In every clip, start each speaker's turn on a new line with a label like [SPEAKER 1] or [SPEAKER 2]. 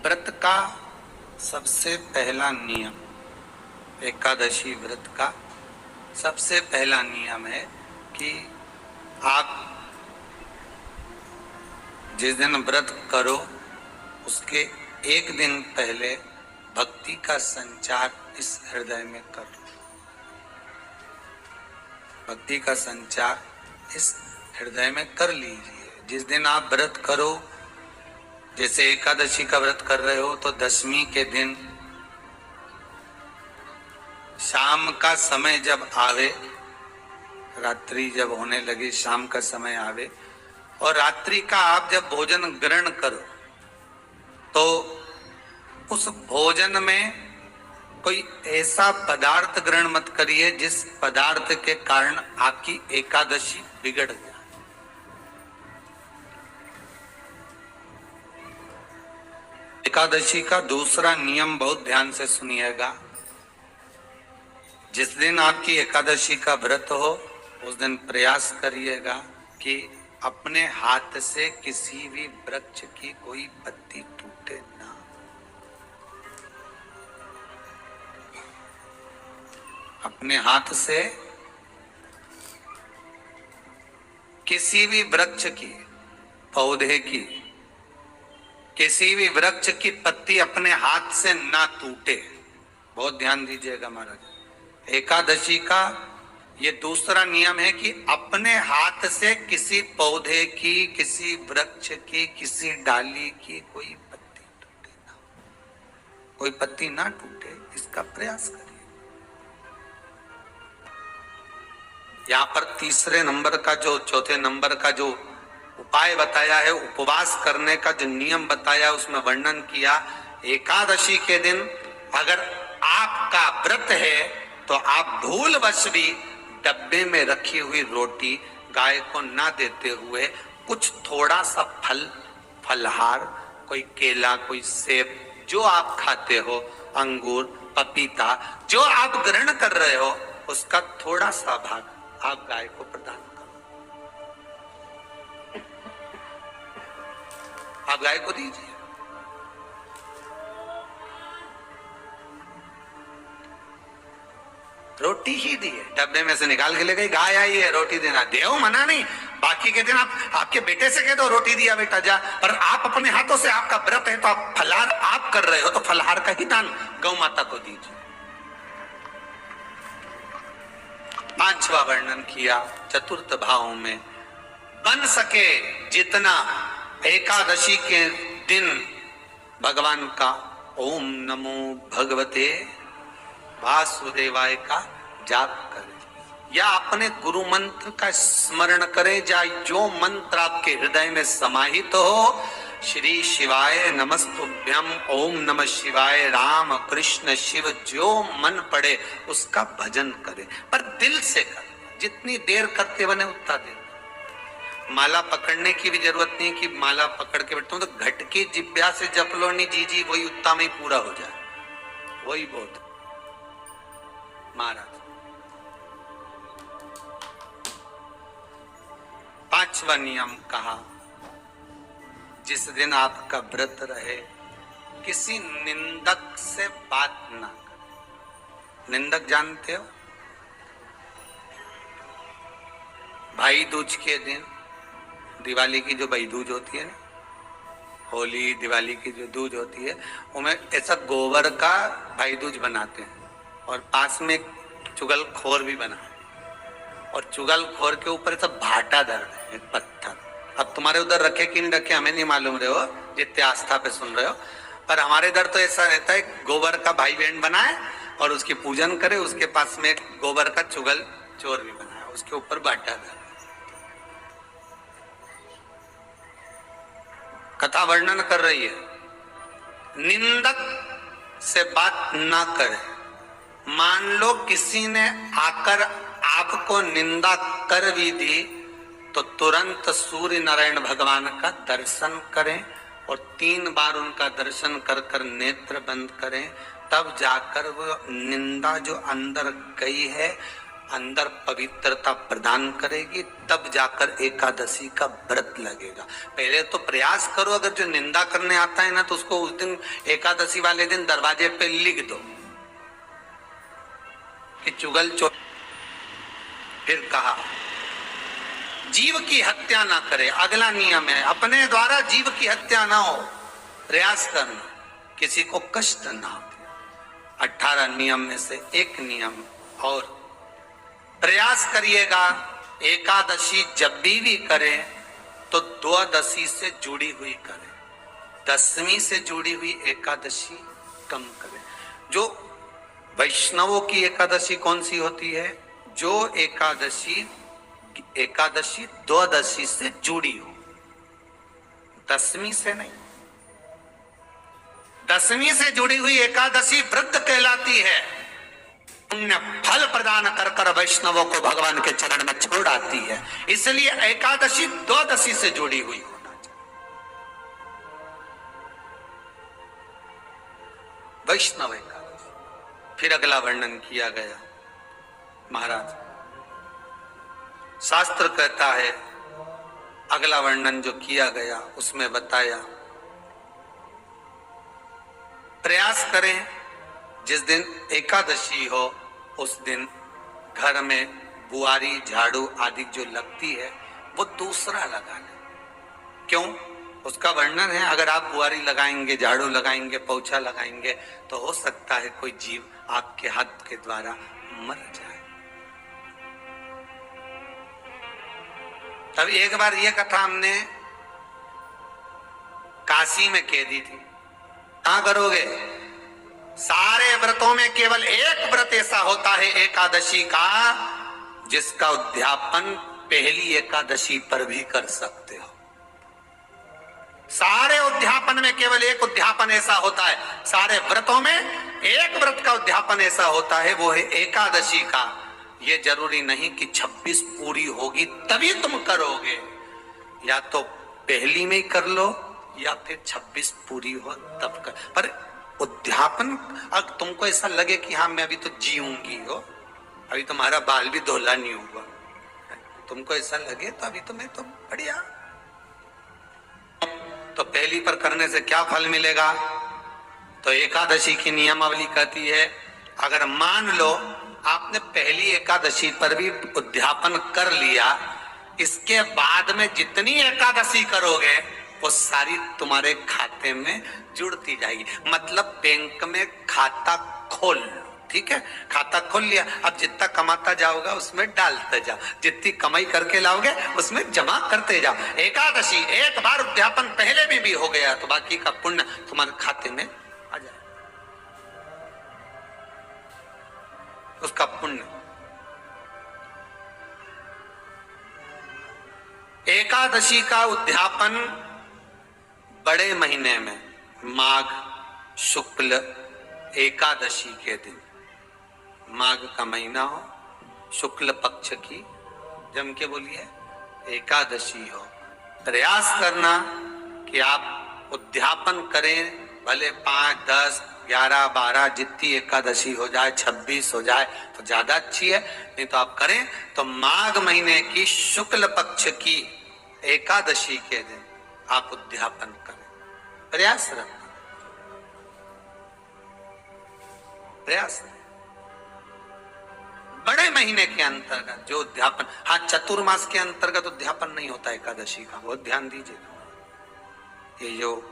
[SPEAKER 1] व्रत का सबसे पहला नियम, एकादशी व्रत का सबसे पहला नियम है कि आप जिस दिन व्रत करो उसके एक दिन पहले भक्ति का संचार इस हृदय में करो। भक्ति का संचार इस हृदय में कर लीजिए। जिस दिन आप व्रत करो, जैसे एकादशी का व्रत कर रहे हो तो दशमी के दिन शाम का समय जब आवे, रात्रि जब होने लगे, शाम का समय आवे और रात्रि का आप जब भोजन ग्रहण करो तो उस भोजन में कोई ऐसा पदार्थ ग्रहण मत करिए जिस पदार्थ के कारण आपकी एकादशी बिगड़ जाए। एकादशी का दूसरा नियम बहुत ध्यान से सुनिएगा। जिस दिन आपकी एकादशी का व्रत हो उस दिन प्रयास करिएगा कि अपने हाथ से किसी भी वृक्ष की कोई पत्ती टूटे ना। अपने हाथ से किसी भी वृक्ष की, पौधे की, किसी भी वृक्ष की पत्ती अपने हाथ से ना टूटे। बहुत ध्यान दीजिएगा महाराज। एकादशी का ये दूसरा नियम है कि अपने हाथ से किसी पौधे की, किसी वृक्ष की, किसी डाली की कोई पत्ती टूटे ना, कोई पत्ती ना टूटे, इसका प्रयास करिए। यहाँ पर तीसरे नंबर का जो, चौथे नंबर का जो उपाय बताया है, उपवास करने का जो नियम बताया, उसमें वर्णन किया एकादशी के दिन अगर आपका व्रत है तो आप भूलवश भी डब्बे में रखी हुई रोटी गाय को ना देते हुए कुछ थोड़ा सा फल, फलहार, कोई केला, कोई सेब, जो आप खाते हो, अंगूर, पपीता, जो आप ग्रहण कर रहे हो, उसका थोड़ा सा भाग आप गाय को प्रदान करो। आप गाय को दीजिए। रोटी ही दी है, डब्बे में से निकाल के ले गई, गाय आई है, रोटी देना, देव मना नहीं। बाकी के दिन आप आपके बेटे से कह दो रोटी दिया बेटा जा, पर आप अपने हाथों से, आपका व्रत है तो आप फलाहार आप कर रहे हो तो फलाहार का ही दान गौ माता को दीजिए। पांचवा वर्णन किया चतुर्थ भाव में, बन सके जितना एकादशी के दिन भगवान का ओम नमो भगवते वासुदेवाय का जाप करें या अपने गुरु मंत्र का स्मरण करें, या जो मंत्र आपके हृदय में समाहित हो, श्री शिवाय नमस्तुभ्यम, ओम नमः शिवाय, राम कृष्ण शिव, जो मन पड़े उसका भजन करें, पर दिल से करें। जितनी देर करते बने उतना देर। माला पकड़ने की भी जरूरत नहीं कि माला पकड़ के बैठता हूं तो घट की जिब्या से जप लो, नहीं जी जी वही उत्ता में पूरा हो जाए, वही बहुत महाराज। पांचवा नियम कहा, जिस दिन आपका व्रत रहे किसी निंदक से बात ना करें। निंदक जानते हो? भाई दूज के दिन, दिवाली की जो भाई दूज होती है ना, होली दिवाली की जो दूज होती है, उनमें ऐसा गोबर का भाई दूज बनाते हैं और पास में एक चुगलखोर भी बना है और चुगलखोर के ऊपर ऐसा भाटा दर्द है, पत्थर। अब तुम्हारे उधर रखे कि नहीं रखे हमें नहीं मालूम रहे हो, जितने आस्था पे सुन रहे हो, पर हमारे इधर तो ऐसा रहता है, गोबर का भाई बहन बनाए और उसकी पूजन करे, उसके पास में एक गोबर का चुगल चोर भी बनाए, उसके ऊपर भाटा दर्द। कथा वर्णन कर रही है, निंदक से बात ना करें। मान लो किसी ने आकर आपको निंदा कर भी दी तो तुरंत सूर्य नारायण भगवान का दर्शन करें और 3 बार उनका दर्शन कर कर नेत्र बंद करें, तब जाकर वो निंदा जो अंदर गई है अंदर पवित्रता प्रदान करेगी, तब जाकर एकादशी का व्रत लगेगा। पहले तो प्रयास करो, अगर जो निंदा करने आता है ना तो उसको उस दिन एकादशी वाले दिन दरवाजे पे लिख दो कि चुगल चोर। फिर कहा जीव की हत्या ना करे, अगला नियम है अपने द्वारा जीव की हत्या ना हो, प्रयास करना किसी को कष्ट ना हो। 18 नियम में से एक नियम और प्रयास करिएगा एकादशी जब भी करे तो द्वादशी से जुड़ी हुई करे, दसवीं से जुड़ी हुई एकादशी कम करे। जो वैष्णवों की एकादशी कौन सी होती है? जो एकादशी द्वादशी से जुड़ी हो, दसवीं से नहीं। दसवीं से जुड़ी हुई एकादशी व्रत कहलाती है, पुण्य फल प्रदान कर कर वैष्णवों को भगवान के चरण में छोड़ आती है। इसलिए एकादशी द्वादशी से जुड़ी हुई होना चाहिए। वैष्णव एकादशी। फिर अगला वर्णन किया गया। महाराज शास्त्र कहता है, अगला वर्णन जो किया गया उसमें बताया, प्रयास करें जिस दिन एकादशी हो उस दिन घर में बुआरी झाड़ू आदि जो लगती है वो दूसरा लगा लें। क्यों? उसका वर्णन है, अगर आप बुआरी लगाएंगे, झाड़ू लगाएंगे, पोछा लगाएंगे तो हो सकता है कोई जीव आपके हाथ के द्वारा मर जाए। तब एक बार ये कथा हमने काशी में कह दी थी। कहां करोगे? सारे व्रतों में केवल एक व्रत ऐसा होता है एकादशी का जिसका उद्यापन पहली एकादशी पर भी कर सकते हो। सारे उद्यापन में केवल एक उद्यापन ऐसा होता है, सारे व्रतों में एक व्रत का उद्यापन ऐसा होता है, वो है एकादशी का। ये जरूरी नहीं कि 26 पूरी होगी तभी तुम करोगे, या तो पहली में ही कर लो या फिर 26 पूरी हो तब कर। पर उद्यापन, अगर तुमको ऐसा लगे कि हाँ मैं अभी तो जीऊंगी हो, अभी तुम्हारा बाल भी धोला नहीं हुआ, तुमको ऐसा लगे तो अभी तो मैं तो बढ़िया, तो पहली पर करने से क्या फल मिलेगा? तो एकादशी की नियमावली कहती है, अगर मान लो आपने पहली एकादशी पर भी उद्यापन कर लिया, इसके बाद में जितनी एकादशी करोगे वो सारी तुम्हारे खाते में जुड़ती जाएगी। मतलब बैंक में खाता खोल लो, ठीक है? खाता खोल लिया, अब जितना कमाता जाओगा उसमें डालते जाओ, जितनी कमाई करके लाओगे उसमें जमा करते जाओ। एकादशी एक बार उद्यापन पहले में भी हो गया तो बाकी का पुण्य तुम्हारे खाते में आ जाए, उसका पुण्य। एकादशी का उद्यापन बड़े महीने में माघ शुक्ल एकादशी के दिन, माघ का महीना हो, शुक्ल पक्ष की जम के बोलिए एकादशी हो, प्रयास करना कि आप उद्यापन करें, भले 5, 10, 11, 12 जितनी एकादशी हो जाए, 26 हो जाए तो ज्यादा अच्छी है, नहीं तो आप करें तो माघ महीने की शुक्ल पक्ष की एकादशी के दिन आप उद्यापन करें। प्रयास रखना, प्रयास। बड़े महीने के अंतर्गत जो उद्यापन, हाँ चतुर्मास के अंतर्गत उद्यापन नहीं होता एकादशी का, बहुत ध्यान दीजिए। ये जो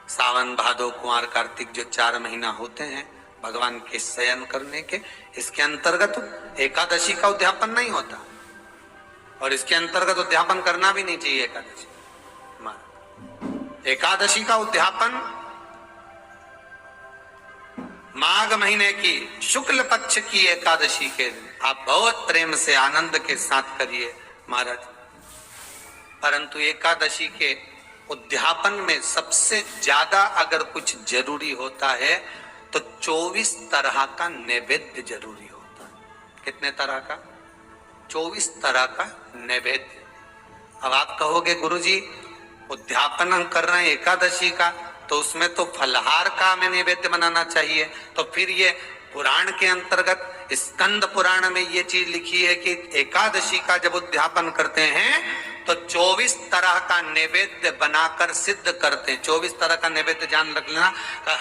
[SPEAKER 1] सावन भादो कुंवर कार्तिक जो 4 महीना होते हैं भगवान के शयन करने के, इसके अंतर्गत एकादशी का उद्यापन नहीं होता, और इसके अंतर्गत उद्यापन करना भी नहीं चाहिए। एकादशी का उद्यापन माघ महीने की शुक्ल पक्ष की एकादशी के दिन आप बहुत प्रेम से आनंद के साथ करिए महाराज। परंतु एकादशी के उद्यापन में सबसे ज्यादा अगर कुछ जरूरी होता है तो 24 तरह का नैवेद्य जरूरी होता है। कितने तरह का? 24 तरह का नैवेद्य। अब आप कहोगे गुरुजी उद्यापन हम कर रहे हैं एकादशी का, तो उसमें तो फलहार का हमें नैवेद्य बनाना चाहिए, तो फिर ये पुराण के अंतर्गत स्कंद पुराण में ये चीज लिखी है कि एकादशी का जब उद्यापन करते हैं तो 24 तरह का नैवेद्य बनाकर सिद्ध करते हैं। 24 तरह का नैवेद्य जान रख लेना,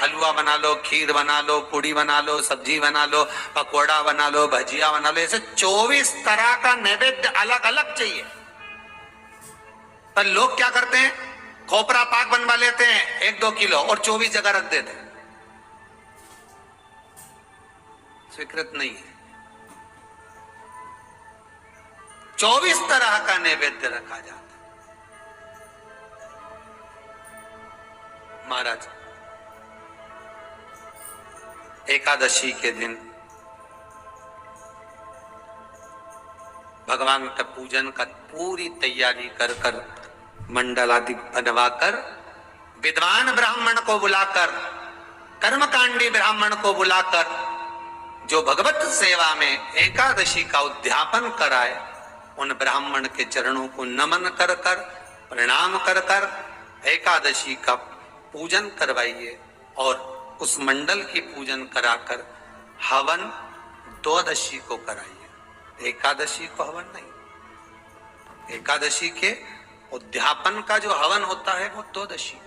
[SPEAKER 1] हलवा बना लो, खीर बना लो, पूड़ी बना लो, सब्जी बना लो, पकोड़ा बना लो, भजिया बना लो, ऐसे 24 तरह का नैवेद्य अलग अलग चाहिए। पर लोग क्या करते हैं, खोपरा पाक बनवा लेते हैं 1-2 किलो और 24 जगह रख देते हैं। स्वीकृत नहीं है। 24 तरह का नैवेद्य रखा जाता है। महाराज एकादशी के दिन भगवान का पूजन का पूरी तैयारी कर कर मंडल आदि बनवाकर विद्वान ब्राह्मण को बुलाकर, कर्मकांडी ब्राह्मण को बुलाकर जो भगवत सेवा में एकादशी का उद्यापन कराए, उन ब्राह्मण के चरणों को नमन कर कर, प्रणाम कर कर एकादशी का पूजन करवाइए और उस मंडल की पूजन कराकर हवन द्वादशी को कराइए। एकादशी को हवन नहीं, एकादशी के उद्यापन का जो हवन होता है वो द्वादशी।